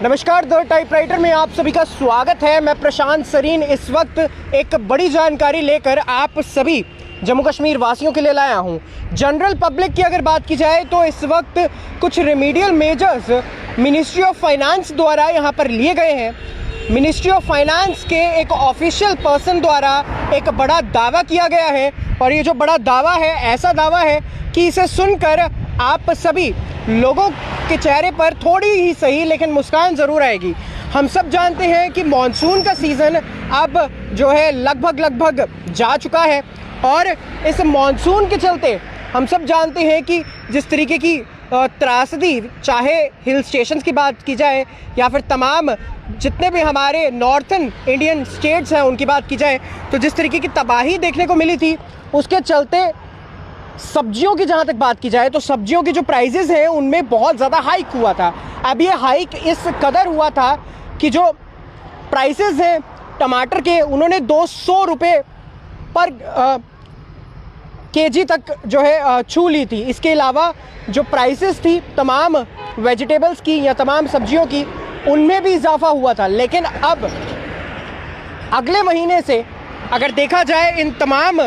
नमस्कार, the typewriter में आप सभी का स्वागत है। मैं प्रशांत सरीन इस वक्त एक बड़ी जानकारी लेकर आप सभी जम्मू कश्मीर वासियों के लिए लाया हूं। जनरल पब्लिक की अगर बात की जाए तो इस वक्त कुछ remedial measures ministry of finance द्वारा यहां पर लिए गए हैं। मिनिस्ट्री ऑफ फाइनेंस के एक ऑफिशियल पर्सन द्वारा एक बड़ा दावा किया गया है और ये जो बड़ा दावा है ऐसा दावा है कि इसे सुनकर आप सभी लोगों के चेहरे पर थोड़ी ही सही लेकिन मुस्कान ज़रूर आएगी। हम सब जानते हैं कि मॉनसून का सीज़न अब जो है लगभग जा चुका है और इस मॉनसून के चलते हम सब जानते हैं कि जिस तरीके की त्रासदी, चाहे हिल स्टेशंस की बात की जाए या फिर तमाम जितने भी हमारे नॉर्थन इंडियन स्टेट्स हैं उनकी बात की जाए, तो जिस तरीके की तबाही देखने को मिली थी उसके चलते सब्जियों की जहाँ तक बात की जाए तो सब्जियों की जो प्राइजेज़ हैं उनमें बहुत ज़्यादा हाइक हुआ था। अब ये हाइक इस कदर हुआ था कि जो प्राइसेस हैं टमाटर के उन्होंने 200 रुपये पर केजी तक जो है छू ली थी। इसके अलावा जो प्राइसेस थी तमाम वेजिटेबल्स की या तमाम सब्जियों की उनमें भी इजाफा हुआ था। लेकिन अब अगले महीने से अगर देखा जाए इन तमाम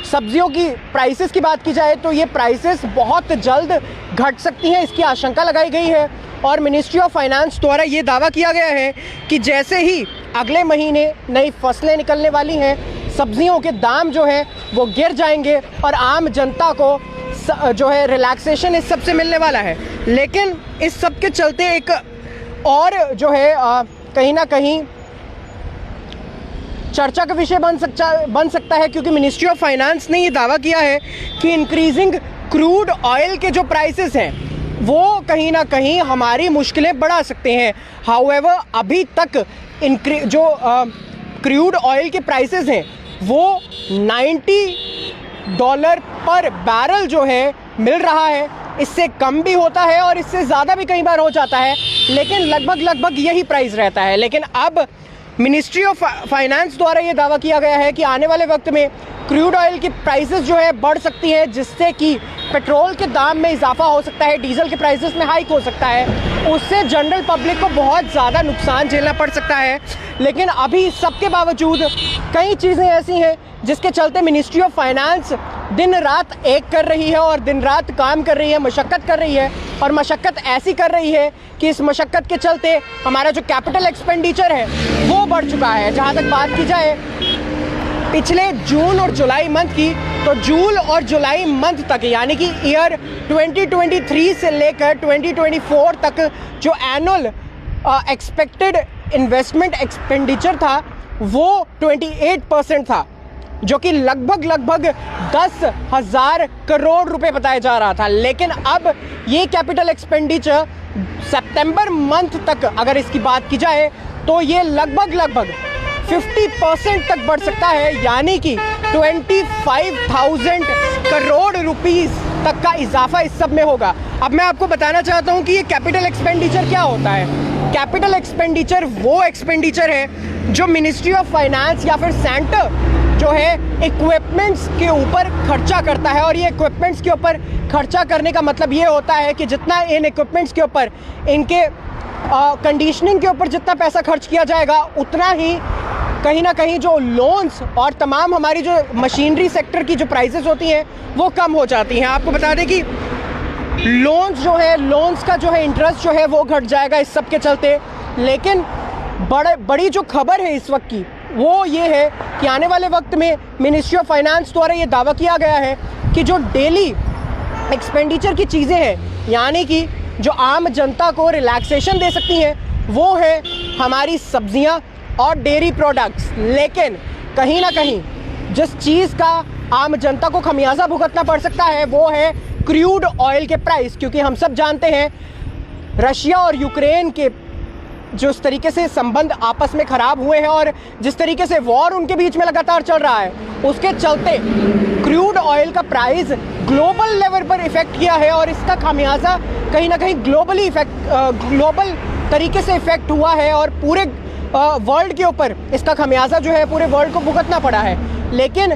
सब्जियों की प्राइसेस की बात की जाए तो ये प्राइसेस बहुत जल्द घट सकती हैं, इसकी आशंका लगाई गई है। और मिनिस्ट्री ऑफ फाइनेंस द्वारा ये दावा किया गया है कि जैसे ही अगले महीने नई फसलें निकलने वाली हैं, सब्जियों के दाम जो है वो गिर जाएंगे और आम जनता को जो है रिलैक्सेशन इस सब से मिलने वाला है। लेकिन इस सब के चलते एक और जो है कहीं ना कहीं चर्चा का विषय बन सकता है, क्योंकि मिनिस्ट्री ऑफ फाइनेंस ने ये दावा किया है कि इंक्रीजिंग क्रूड ऑयल के जो प्राइसेस हैं वो कहीं ना कहीं हमारी मुश्किलें बढ़ा सकते हैं। हाउएवर अभी तक जो क्रूड ऑयल के प्राइसेस हैं वो $90 पर बैरल जो है मिल रहा है। इससे कम भी होता है और इससे ज़्यादा भी कई बार हो जाता है, लेकिन लगभग यही प्राइस रहता है। लेकिन अब मिनिस्ट्री ऑफ फाइनेंस द्वारा ये दावा किया गया है कि आने वाले वक्त में क्रूड ऑयल की प्राइसेस जो है बढ़ सकती हैं, जिससे कि पेट्रोल के दाम में इजाफा हो सकता है, डीजल के प्राइसेस में हाइक हो सकता है। उससे जनरल पब्लिक को बहुत ज़्यादा नुकसान झेलना पड़ सकता है। लेकिन अभी सबके बावजूद कई चीज़ें ऐसी हैं जिसके चलते मिनिस्ट्री ऑफ फाइनेंस दिन रात एक कर रही है और दिन रात काम कर रही है, मशक्क़त कर रही है। और मशक्क़त ऐसी कर रही है कि इस मशक्क़त के चलते हमारा जो कैपिटल एक्सपेंडिचर है वो बढ़ चुका है। जहाँ तक बात की जाए पिछले जून और जुलाई मंथ की, तो जून और जुलाई मंथ तक यानी कि ईयर 2023 से लेकर 2024 तक जो एनुअल एक्सपेक्टेड इन्वेस्टमेंट एक्सपेंडिचर था वो 28% था, जो कि लगभग 10,000 करोड़ रुपए बताया जा रहा था। लेकिन अब ये कैपिटल एक्सपेंडिचर सितंबर मंथ तक अगर इसकी बात की जाए तो ये लगभग 50% तक बढ़ सकता है, यानी कि 25,000 करोड़ रुपीस तक का इजाफा इस सब में होगा। अब मैं आपको बताना चाहता हूँ कि ये कैपिटल एक्सपेंडिचर क्या होता है। कैपिटल एक्सपेंडिचर वो एक्सपेंडिचर है जो मिनिस्ट्री ऑफ फाइनेंस या फिर सेंटर जो है इक्विपमेंट्स के ऊपर खर्चा करता है। और ये इक्विपमेंट्स के ऊपर खर्चा करने का मतलब ये होता है कि जितना इन इक्विपमेंट्स के ऊपर, इनके कंडीशनिंग के ऊपर जितना पैसा खर्च किया जाएगा, उतना ही कहीं ना कहीं जो लोन्स और तमाम हमारी जो मशीनरी सेक्टर की जो प्राइसेस होती हैं वो कम हो जाती हैं। आपको बता दें कि लोन्स का जो है इंटरेस्ट जो है वो घट जाएगा इस सब के चलते। लेकिन बड़ी जो खबर है इस वक्त की वो ये है कि आने वाले वक्त में मिनिस्ट्री ऑफ फाइनेंस द्वारा ये दावा किया गया है कि जो डेली एक्सपेंडिचर की चीज़ें हैं, यानी कि जो आम जनता को रिलैक्सेशन दे सकती हैं, वो है हमारी सब्जियां और डेयरी प्रोडक्ट्स। लेकिन कहीं ना कहीं जिस चीज़ का आम जनता को खमियाजा भुगतना पड़ सकता है वो है क्रूड ऑयल के प्राइस, क्योंकि हम सब जानते हैं रशिया और यूक्रेन के जो इस तरीके से संबंध आपस में ख़राब हुए हैं और जिस तरीके से वॉर उनके बीच में लगातार चल रहा है, उसके चलते क्रूड ऑयल का प्राइस ग्लोबल लेवल पर इफ़ेक्ट किया है और इसका खामियाजा कहीं ना कहीं ग्लोबल तरीके से इफ़ेक्ट हुआ है और पूरे वर्ल्ड के ऊपर इसका खामियाजा जो है पूरे वर्ल्ड को भुगतना पड़ा है। लेकिन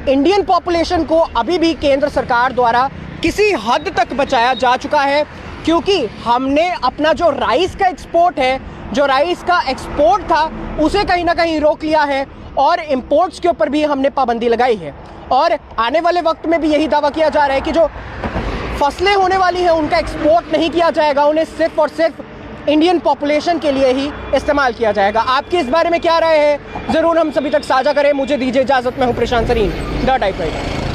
इंडियन पॉपुलेशन को अभी भी केंद्र सरकार द्वारा किसी हद तक बचाया जा चुका है क्योंकि हमने अपना जो राइस का एक्सपोर्ट है, जो राइस का एक्सपोर्ट था, उसे कहीं ना कहीं रोक लिया है और इंपोर्ट्स के ऊपर भी हमने पाबंदी लगाई है। और आने वाले वक्त में भी यही दावा किया जा रहा है कि जो फसलें होने वाली हैं उनका एक्सपोर्ट नहीं किया जाएगा, उन्हें सिर्फ और सिर्फ इंडियन पॉपुलेशन के लिए ही इस्तेमाल किया जाएगा। आपकी इस बारे में क्या राय है, ज़रूर हम सभी तक साझा करें। मुझे दीजिए इजाज़त, मैं हूँ प्रशांत सरीन, द टाइपराइटर।